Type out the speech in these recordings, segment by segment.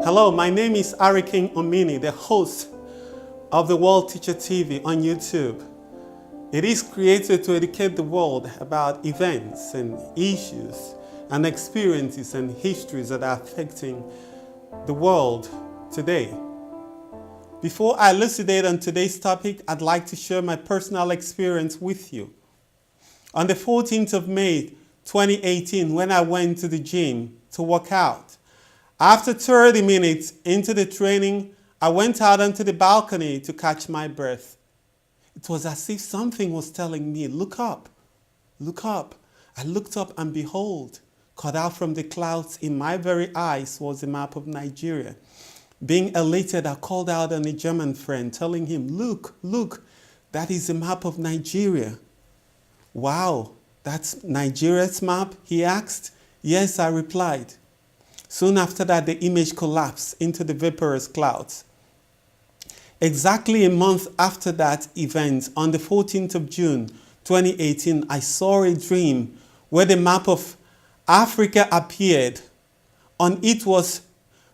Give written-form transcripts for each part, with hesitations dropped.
Hello, my name is Ariking Omini, the host of the World Teacher TV on YouTube. It is created to educate the world about events and issues and experiences and histories that are affecting the world today. Before I elucidate on today's topic, I'd like to share my personal experience with you. On the 14th of May, 2018, when I went to the gym to work out, after 30 minutes into the training, I went out onto the balcony to catch my breath. It was as if something was telling me, look up, look up. I looked up and behold, cut out from the clouds in my very eyes was a map of Nigeria. Being elated, I called out on a German friend, telling him, look, look, that is a map of Nigeria. Wow, that's Nigeria's map, he asked. Yes, I replied. Soon after that, the image collapsed into the vaporous clouds. Exactly a month after that event, on the 14th of June, 2018, I saw a dream where the map of Africa appeared. On it was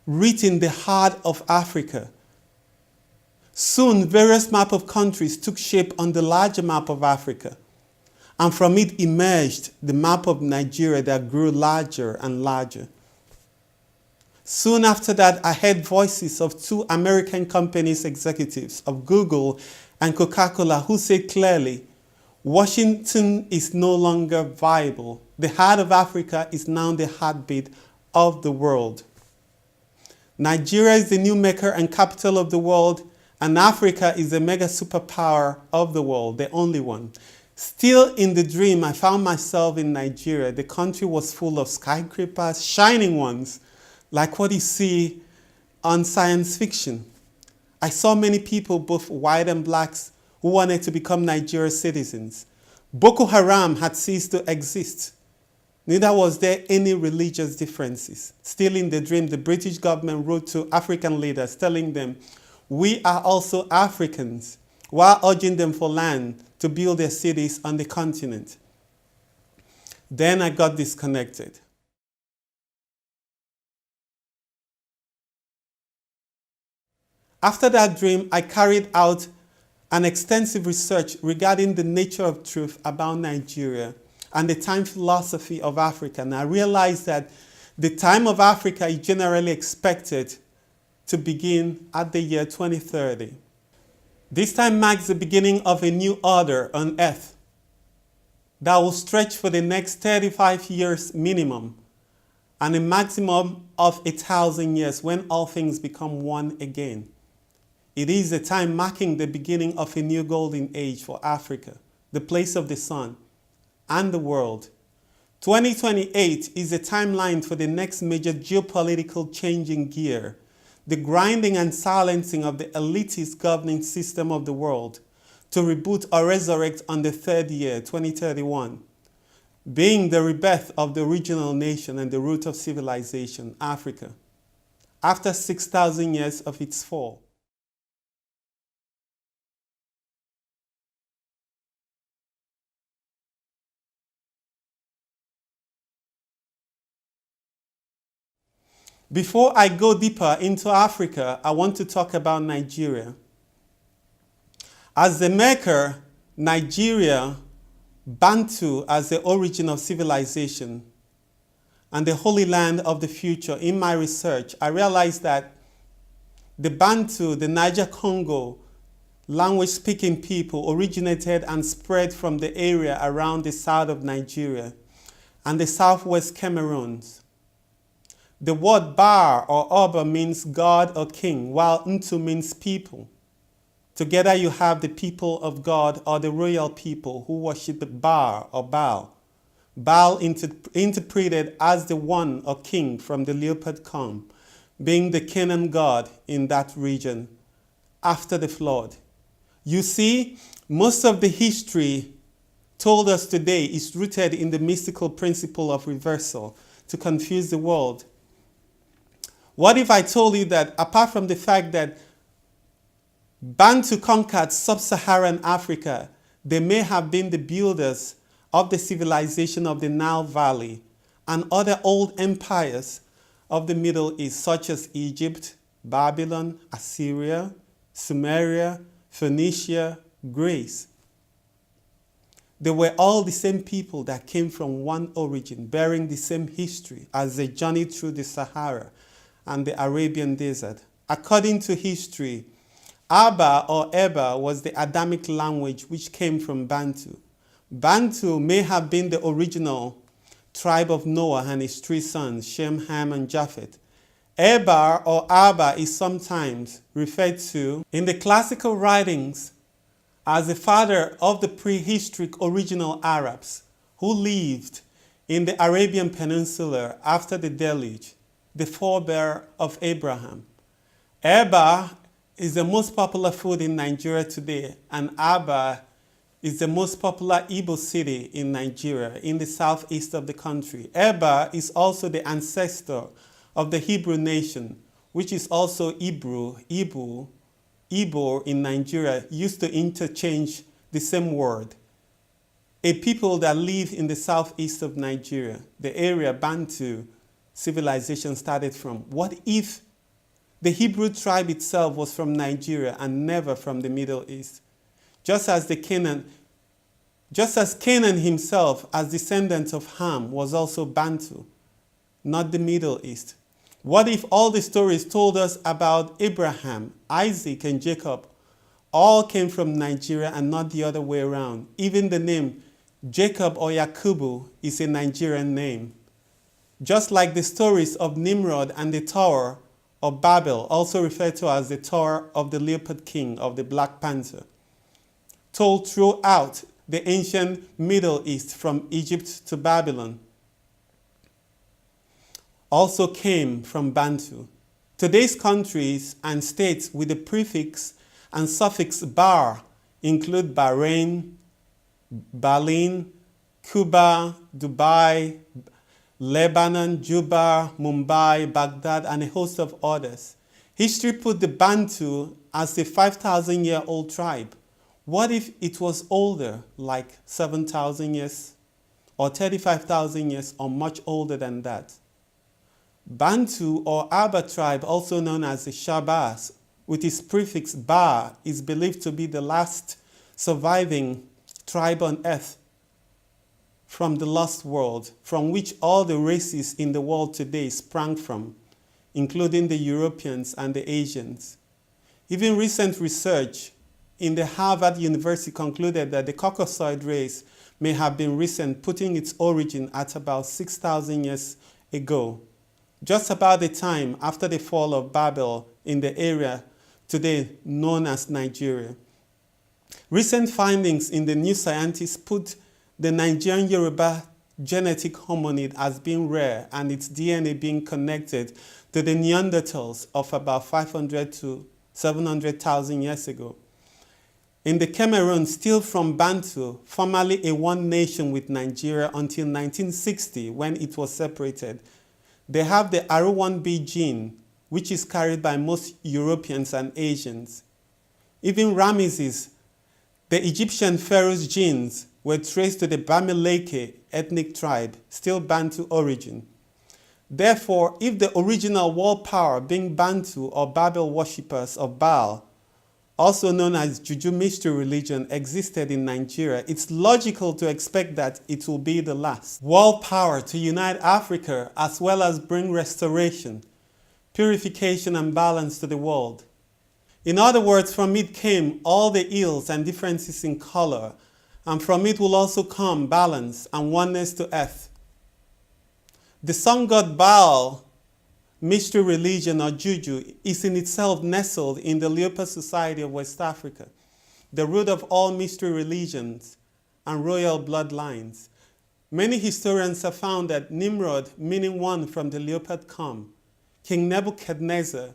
written the heart of Africa. Soon, various maps of countries took shape on the larger map of Africa. And from it emerged the map of Nigeria that grew larger and larger. Soon after that, I heard voices of two American companies executives of Google and Coca-Cola who said clearly, Washington is no longer viable. The heart of Africa is now the heartbeat of the world. Nigeria is the new maker and capital of the world, and Africa is the mega superpower of the world, the only one. Still in the dream, I found myself in Nigeria. The country was full of skyscrapers, shining ones, like what you see on science fiction. I saw many people, both white and blacks, who wanted to become Nigeria's citizens. Boko Haram had ceased to exist. Neither was there any religious differences. Still in the dream, the British government wrote to African leaders telling them, we are also Africans, while urging them for land to build their cities on the continent. Then I got disconnected. After that dream, I carried out an extensive research regarding the nature of truth about Nigeria and the time philosophy of Africa. And I realized that the time of Africa is generally expected to begin at the year 2030. This time marks the beginning of a new order on earth that will stretch for the next 35 years minimum and a maximum of 1,000 years when all things become one again. It is a time marking the beginning of a new golden age for Africa, the place of the sun, and the world. 2028 is a timeline for the next major geopolitical changing gear, the grinding and silencing of the elitist governing system of the world, to reboot or resurrect on the third year, 2031, being the rebirth of the original nation and the root of civilization, Africa, after 6,000 years of its fall. Before I go deeper into Africa, I want to talk about Nigeria. As the maker, Nigeria, Bantu as the origin of civilization, and the holy land of the future, in my research, I realized that the Bantu, the Niger-Congo language-speaking people originated and spread from the area around the south of Nigeria and the southwest Cameroons. The word Bar or Oba means God or king, while Ntu means people. Together you have the people of God or the royal people who worship Bar or Baal. Baal interpreted as the one or king from the leopard comb, being the Canaan god in that region after the flood. You see, most of the history told us today is rooted in the mystical principle of reversal to confuse the world. What if I told you that apart from the fact that Bantu conquered sub-Saharan Africa, they may have been the builders of the civilization of the Nile Valley and other old empires of the Middle East, such as Egypt, Babylon, Assyria, Sumeria, Phoenicia, Greece. They were all the same people that came from one origin, bearing the same history as they journeyed through the Sahara and the Arabian desert. According to history, Aba or Eba was the Adamic language which came from Bantu. Bantu may have been the original tribe of Noah and his three sons, Shem, Ham, and Japheth. Ebar or Aba is sometimes referred to in the classical writings as the father of the prehistoric original Arabs who lived in the Arabian Peninsula after the deluge, the forebear of Abraham. Eba is the most popular food in Nigeria today, and Aba is the most popular Igbo city in Nigeria, in the southeast of the country. Eba is also the ancestor of the Hebrew nation, which is also Igbo in Nigeria, used to interchange the same word. A people that live in the southeast of Nigeria, the area Bantu civilization started from. What if the Hebrew tribe itself was from Nigeria and never from the Middle East? Just as Canaan himself, as descendant of Ham, was also Bantu, not the Middle East. What if all the stories told us about Abraham, Isaac, and Jacob all came from Nigeria and not the other way around? Even the name Jacob or Yakubu is a Nigerian name. Just like the stories of Nimrod and the Tower of Babel, also referred to as the Tower of the Leopard King of the Black Panther, told throughout the ancient Middle East from Egypt to Babylon, also came from Bantu. Today's countries and states with the prefix and suffix bar include Bahrain, Berlin, Cuba, Dubai, Lebanon, Juba, Mumbai, Baghdad, and a host of others. History put the Bantu as a 5,000-year-old tribe. What if it was older, like 7,000 years, or 35,000 years, or much older than that? Bantu or Aba tribe, also known as the Shabas, with its prefix Ba, is believed to be the last surviving tribe on earth from the lost world, from which all the races in the world today sprang from, including the Europeans and the Asians. Even recent research in the Harvard University concluded that the Caucasoid race may have been recent, putting its origin at about 6,000 years ago, just about the time after the fall of Babel in the area today known as Nigeria. Recent findings in the New Scientist put the Nigerian Yoruba genetic hominid as being rare and its DNA being connected to the Neanderthals of about 500 to 700,000 years ago. In the Cameroon, still from Bantu, formerly a one nation with Nigeria until 1960 when it was separated, they have the R1b gene, which is carried by most Europeans and Asians. Even Ramesses, the Egyptian pharaoh's genes, were traced to the Bamileke ethnic tribe, still Bantu origin. Therefore, if the original world power being Bantu or Babel worshippers of Baal, also known as Juju mystery religion, existed in Nigeria, it's logical to expect that it will be the last world power to unite Africa as well as bring restoration, purification, and balance to the world. In other words, from it came all the ills and differences in color, and from it will also come balance and oneness to earth. The sun god Baal, mystery religion or Juju, is in itself nestled in the Leopard society of West Africa, the root of all mystery religions and royal bloodlines. Many historians have found that Nimrod, meaning one from the leopard come, King Nebuchadnezzar,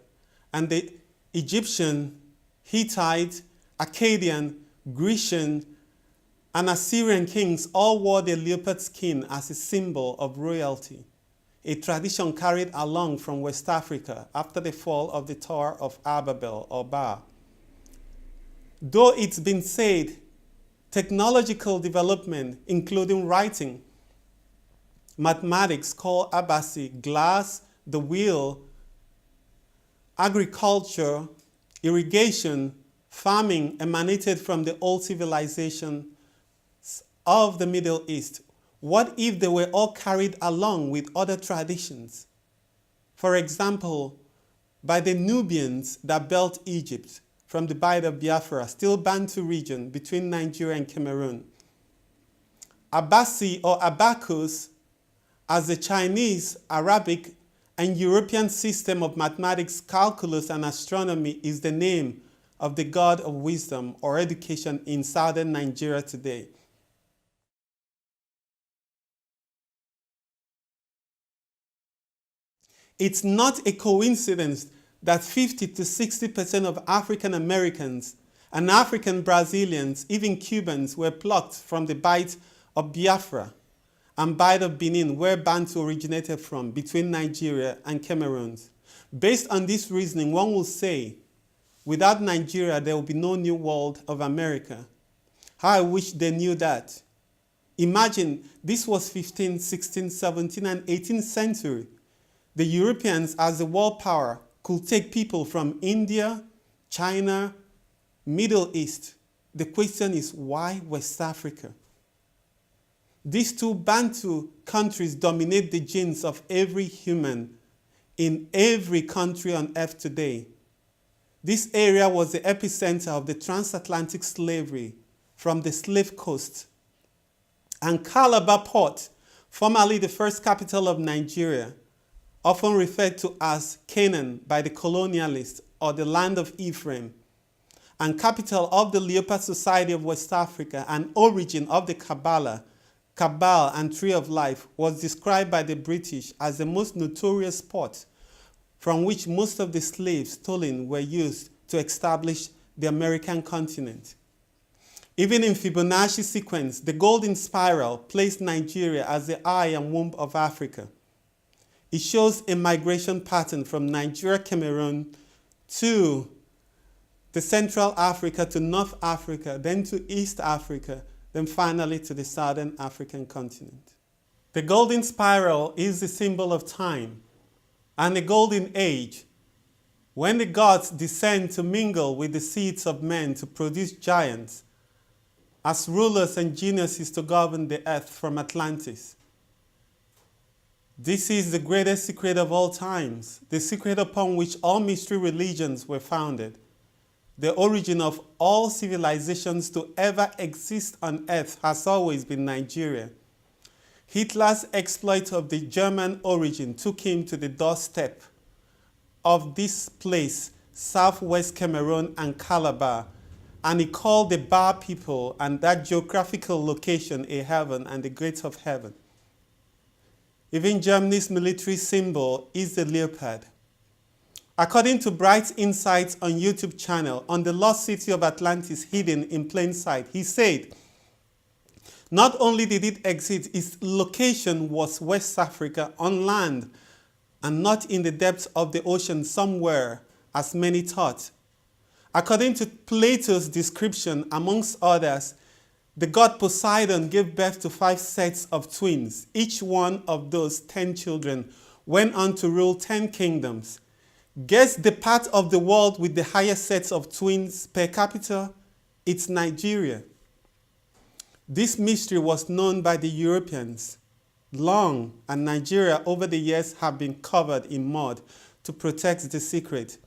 and the Egyptian, Hittite, Akkadian, Grecian, and Assyrian kings all wore the leopard skin as a symbol of royalty, a tradition carried along from West Africa after the fall of the Tower of Babel or Ba. Though it's been said, technological development, including writing, mathematics called Abasi, glass, the wheel, agriculture, irrigation, farming emanated from the old civilization of the Middle East. What if they were all carried along with other traditions? For example, by the Nubians that built Egypt from the Bight of Biafra, still Bantu region between Nigeria and Cameroon. Abasi or Abacus, as the Chinese, Arabic, and European system of mathematics, calculus, and astronomy is the name of the god of wisdom or education in southern Nigeria today. It's not a coincidence that 50 to 60% of African Americans and African Brazilians, even Cubans, were plucked from the Bight of Biafra and Bight of Benin, where Bantu originated from, between Nigeria and Cameroon. Based on this reasoning, one will say, without Nigeria, there will be no new world of America. How I wish they knew that. Imagine, this was 15th, 16th, 17th, and 18th century. The Europeans, as a world power, could take people from India, China, Middle East. The question is, why West Africa? These two Bantu countries dominate the genes of every human in every country on earth today. This area was the epicenter of the transatlantic slavery from the slave coast. And Calabar Port, formerly the first capital of Nigeria, often referred to as Canaan by the colonialists or the land of Ephraim, and capital of the Leopard Society of West Africa and origin of the Kabbalah, Kabbal, and Tree of Life, was described by the British as the most notorious port from which most of the slaves stolen were used to establish the American continent. Even in Fibonacci sequence, the golden spiral placed Nigeria as the eye and womb of Africa. It shows a migration pattern from Nigeria, Cameroon to the Central Africa, to North Africa, then to East Africa, then finally to the Southern African continent. The golden spiral is the symbol of time and the golden age, when the gods descend to mingle with the seeds of men to produce giants as rulers and geniuses to govern the earth from Atlantis. This is the greatest secret of all times, the secret upon which all mystery religions were founded. The origin of all civilizations to ever exist on earth has always been Nigeria. Hitler's exploit of the German origin took him to the doorstep of this place, southwest Cameroon and Calabar, and he called the Bar people and that geographical location a heaven and the gates of heaven. Even Germany's military symbol is the leopard. According to Bright's Insights on YouTube channel, on the lost city of Atlantis hidden in plain sight, he said, not only did it exist, its location was West Africa on land and not in the depths of the ocean somewhere, as many thought. According to Plato's description, amongst others, the god Poseidon gave birth to 5 sets of twins. Each one of those 10 children went on to rule 10 kingdoms. Guess the part of the world with the highest sets of twins per capita? It's Nigeria. This mystery was known by the Europeans long, and Nigeria over the years have been covered in mud to protect the secret.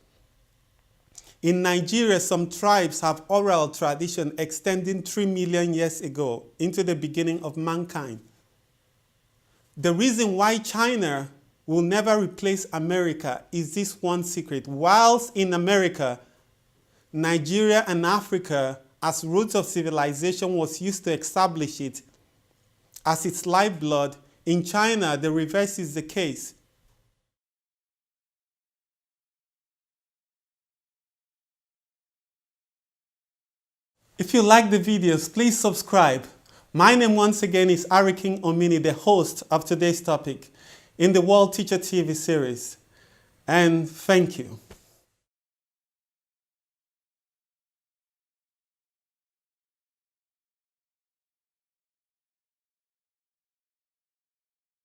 In Nigeria, some tribes have oral tradition extending 3 million years ago into the beginning of mankind. The reason why China will never replace America is this one secret. Whilst in America, Nigeria and Africa, as roots of civilization, was used to establish it as its lifeblood, in China, the reverse is the case. If you like the videos, please subscribe. My name once again is Ariking Omini, the host of today's topic in the World Teacher TV series. And thank you.